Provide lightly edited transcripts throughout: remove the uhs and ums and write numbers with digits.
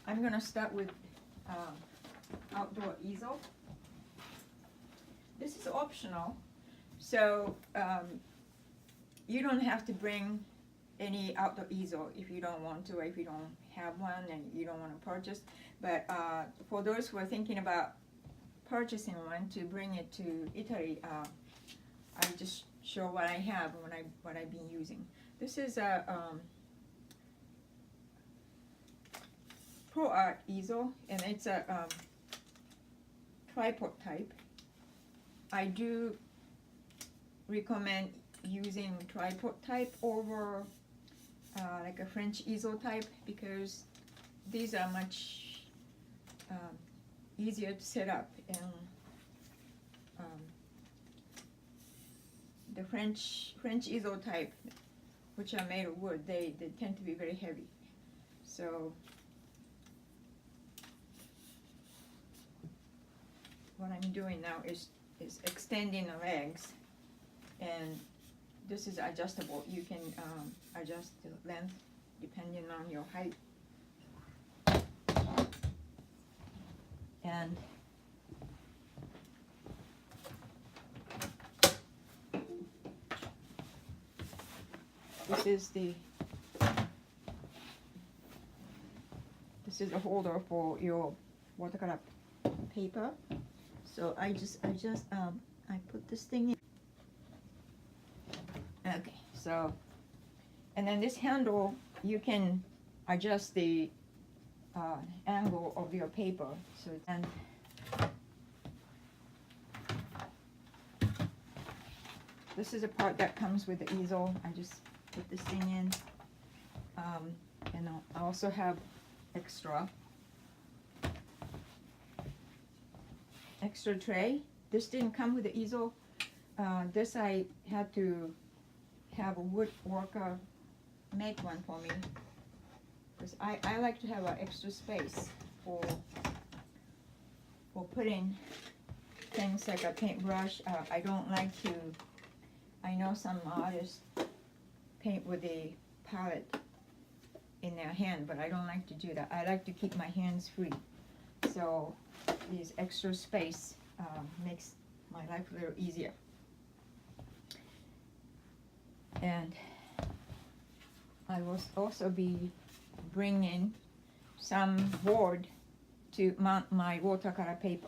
I'm gonna start with outdoor easel. This is optional, so you don't have to bring any outdoor easel if you don't want to, or if you don't have one and you don't want to purchase. But for those who are thinking about purchasing one to bring it to Italy, I just show what I have and what I've been using. This is a Pro Art easel, and it's a tripod type. I do recommend using tripod type over like a French easel type, because these are much easier to set up, and the French easel type, which are made of wood, they tend to be very heavy. So what I'm doing now is extending the legs, and this is adjustable. You can adjust the length depending on your height. And this is a holder for your watercolor paper. So I put this thing in. Okay, so, and then this handle, you can adjust the angle of your paper. So, and this is a part that comes with the easel. I just put this thing in, and I also have extra tray. This didn't come with the easel. This I had to have a woodworker make one for me, because I like to have an extra space for putting things like a paintbrush. I don't like to, I know some artists paint with a palette in their hand, but I don't like to do that. I like to keep my hands free. So this extra space makes my life a little easier. And I will also be bringing some board to mount my watercolor paper.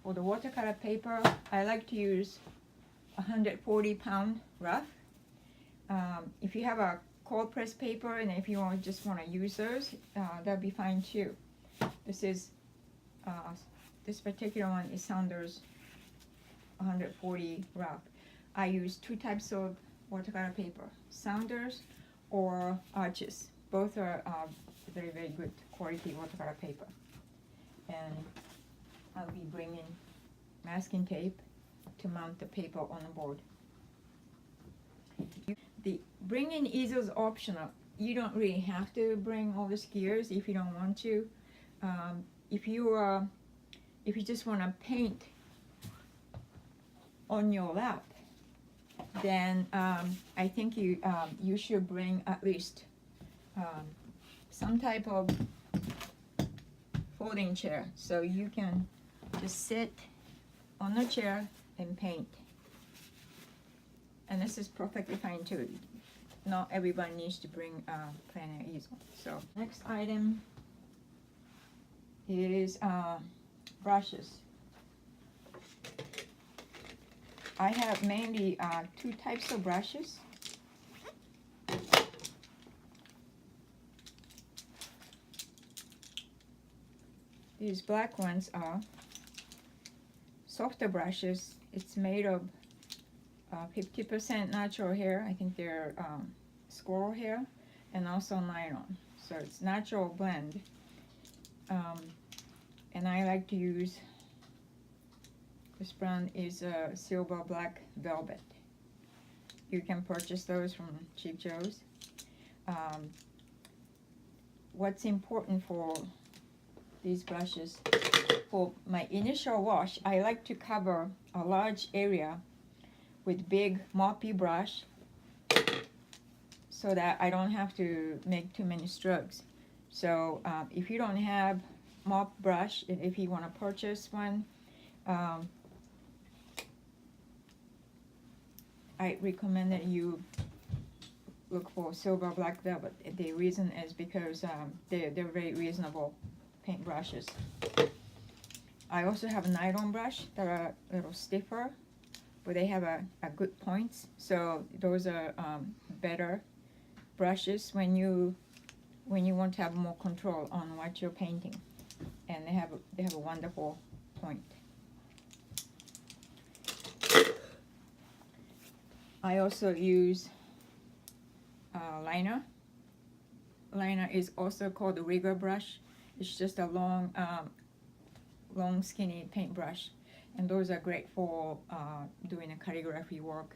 For the watercolor paper, I like to use 140-pound rough. If you have a cold press paper, and if you just want to use those, that'd be fine too. This particular one is Saunders 140 rough. I use two types of watercolor paper, Saunders or Arches. Both are very, very good quality watercolor paper. And I'll be bringing masking tape to mount the paper on the board. The bringing easel is optional. You don't really have to bring all the gears if you don't want to. If you just want to paint on your lap, then I think you should bring at least some type of folding chair, so you can just sit on the chair and paint. And this is perfectly fine too. Not everybody needs to bring a plein air easel. So next item is brushes. I have mainly two types of brushes. These black ones are softer brushes. It's made of 50% natural hair. I think they're squirrel hair, and also nylon. So it's natural blend. And I like to use, this brand is Silver Black Velvet. You can purchase those from Cheap Joe's. What's important for these brushes, for my initial wash, I like to cover a large area with big moppy brush, so that I don't have to make too many strokes. So if you don't have mop brush, if you want to purchase one, I recommend that you look for silver black velvet. The reason is because they're very reasonable paint brushes. I also have a nylon brush that are a little stiffer, but they have a good points. So those are better brushes when you want to have more control on what you're painting, and they have a wonderful point. I also use liner. Liner is also called a rigger brush. It's just a long skinny paintbrush, and those are great for doing a calligraphy work,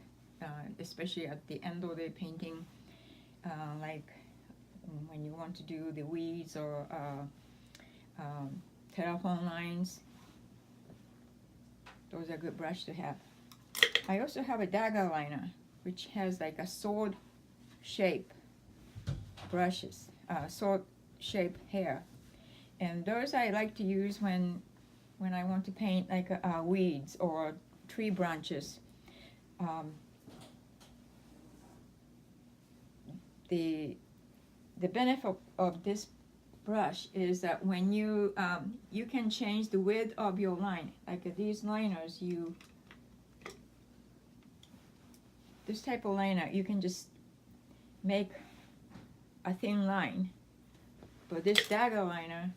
especially at the end of the painting, like when you want to do the weeds or telephone lines. Those are good brush to have. I also have a dagger liner, which has like a sword shape brushes, sword shape hair, and those I like to use when I want to paint like weeds or tree branches. The benefit of this brush is that when you can change the width of your line. Like these liners, this type of liner, you can just make a thin line. But this dagger liner,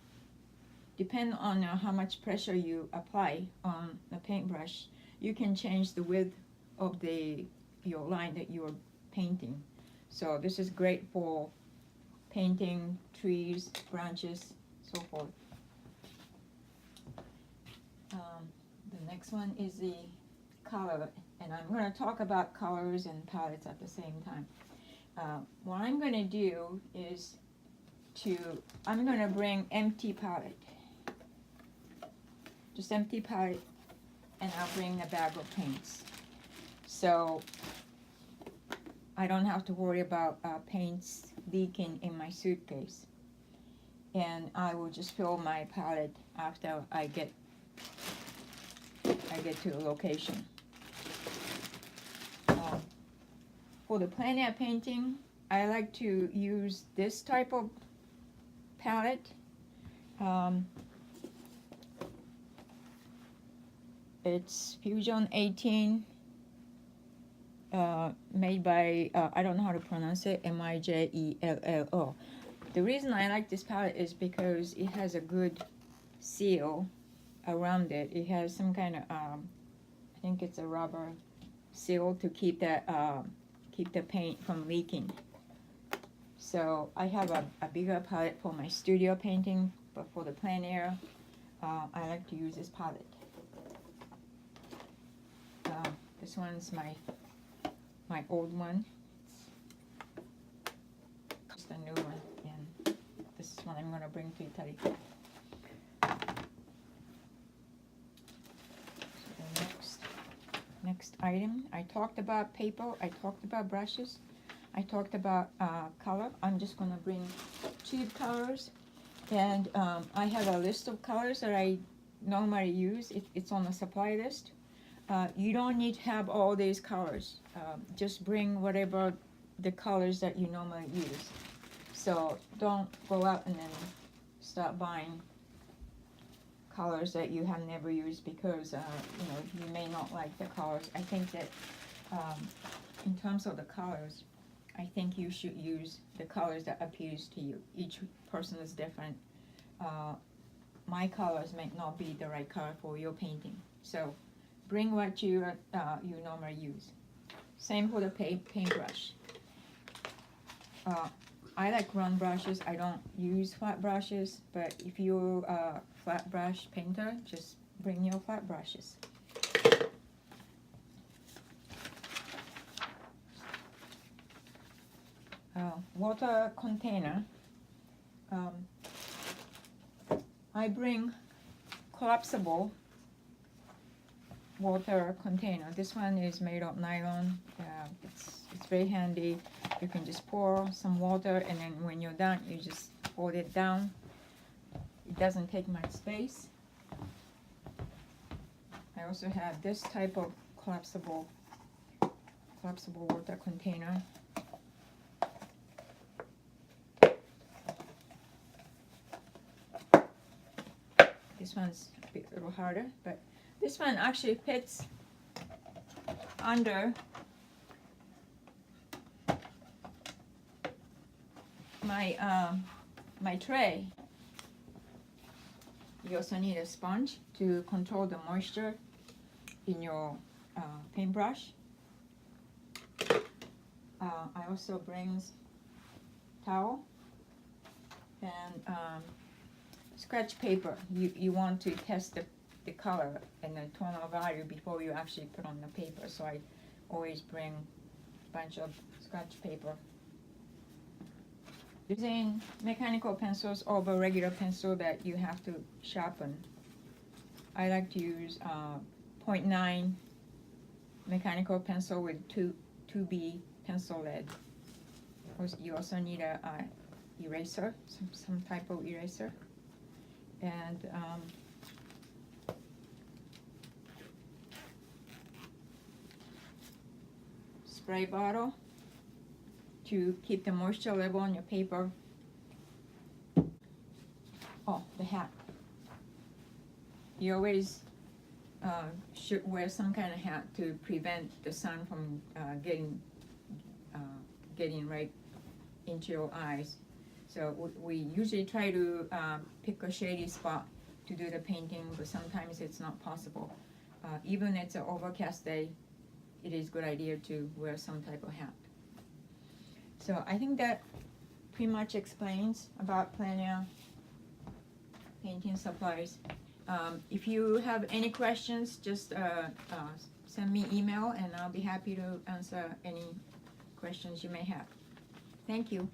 depend on how much pressure you apply on the paintbrush, you can change the width of your line that you're painting. So this is great for painting trees, branches, so forth. The next one is the color, and I'm going to talk about colors and palettes at the same time. What I'm going to do is I'm going to bring empty palette, just empty palette, and I'll bring a bag of paints. So I don't have to worry about paints leaking in my suitcase. And I will just fill my palette after I get to a location. For the plein air painting, I like to use this type of palette. It's Fusion 18, made by, I don't know how to pronounce it, Mijello. The reason I like this palette is because it has a good seal around it. It has some kind of, I think it's a rubber seal to keep the paint from leaking. So I have a bigger palette for my studio painting, but for the plein air, I like to use this palette. This one's my old one. Just a new one, and this is one I'm going to bring to Italy. So the next item, I talked about paper, I talked about brushes, I talked about color. I'm just going to bring tube colors, and I have a list of colors that I normally use. It's on the supply list. You don't need to have all these colors. Just bring whatever the colors that you normally use. So don't go out and then start buying colors that you have never used, because you may not like the colors. I think that in terms of the colors, I think you should use the colors that appeals to you. Each person is different. My colors may not be the right color for your painting. So bring what you normally use. Same for the paintbrush. I like round brushes. I don't use flat brushes, but if you're a flat brush painter, just bring your flat brushes. Water container. I bring collapsible water container. This one is made of nylon. It's very handy. you can just pour some water, and then when you're done, you just fold it down. It doesn't take much space. I also have this type of collapsible water container. This one's a little harder, but this one actually fits under my tray. You also need a sponge to control the moisture in your paintbrush. I also bring towel and scratch paper. You want to test the color and the tonal value before you actually put on the paper. So I always bring a bunch of scratch paper. Using mechanical pencils over regular pencil that you have to sharpen, I like to use 0.9 mechanical pencil with 2B pencil lead. You also need a eraser, some type of eraser, and spray bottle to keep the moisture level on your paper. Oh, the hat. You always should wear some kind of hat to prevent the sun from getting right into your eyes. So we usually try to pick a shady spot to do the painting, but sometimes it's not possible. Even if it's an overcast day, it is a good idea to wear some type of hat. So I think that pretty much explains about plein air painting supplies. If you have any questions, just send me email and I'll be happy to answer any questions you may have. Thank you.